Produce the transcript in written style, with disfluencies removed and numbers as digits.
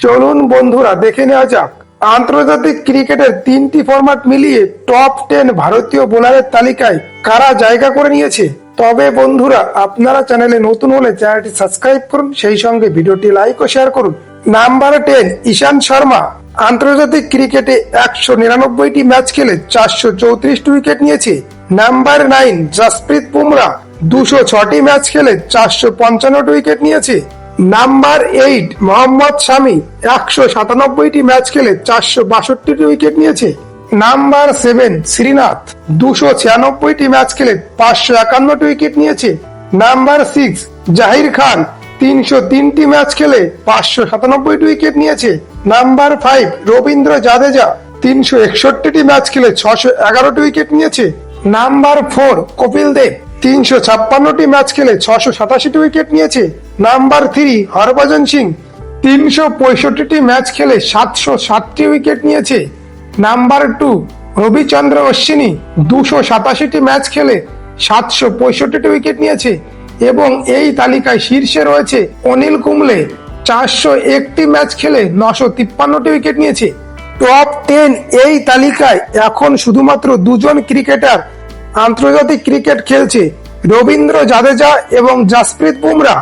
চলুন বন্ধুরা দেখে নেওয়া যাক আন্তর্জাতিক ক্রিকেটের 3টি ফরম্যাট মিলিয়ে টপ 10 ভারতীয় বোলারের তালিকায় কারা জায়গা করে নিয়েছে। তবে বন্ধুরা আপনারা চ্যানেলে নতুন হলে চ্যানেলটি সাবস্ক্রাইব করুন, সেই সঙ্গে ভিডিওটি লাইক ও শেয়ার করুন। নাম্বার 10 ঈশান্ত শর্মা। আন্তর্জাতিক ক্রিকেটে 199টি ম্যাচ খেলে 434টি উইকেট নিয়েছে। নাম্বার 9 জসপ্রীত বুমরা। 206টি ম্যাচ খেলে 455টি উইকেট নিয়েছে। নাম্বার 8 মোহাম্মদ শামি। 197টি ম্যাচ খেলে 462টি উইকেট নিয়েছে। নাম্বার 7 শ্রীনাথ। 296টি ম্যাচ খেলে 551টি উইকেট নিয়েছে। নাম্বার 6 জাহির খান। 303টি ম্যাচ খেলে 597টি উইকেট নিয়েছে। নাম্বার 5 রবীন্দ্র জাদেজা। 361টি ম্যাচ খেলে 611টি উইকেট নিয়েছে। নাম্বার 4 কপিল দেব। 356টি ম্যাচ খেলে 687টি উইকেট নিয়েছে। নাম্বার 3 হরভজন সিং। 365টি ম্যাচ খেলে 707টি উইকেট নিয়েছে। নাম্বার 2 রবিচন্দ্র অশ্বিনী। 287টি ম্যাচ খেলে 765টি উইকেট নিয়েছে। এবং এই তালিকায় শীর্ষে রয়েছে অনিল কুম্বলে। 401টি ম্যাচ খেলে 953টি উইকেট নিয়েছে। টপ 10 এই তালিকায় এখন শুধুমাত্র দুজন ক্রিকেটার আন্তর্জাতিক ক্রিকেট খেলছে, রবীন্দ্র জাদেজা এবং জসপ্রীত বুমরা।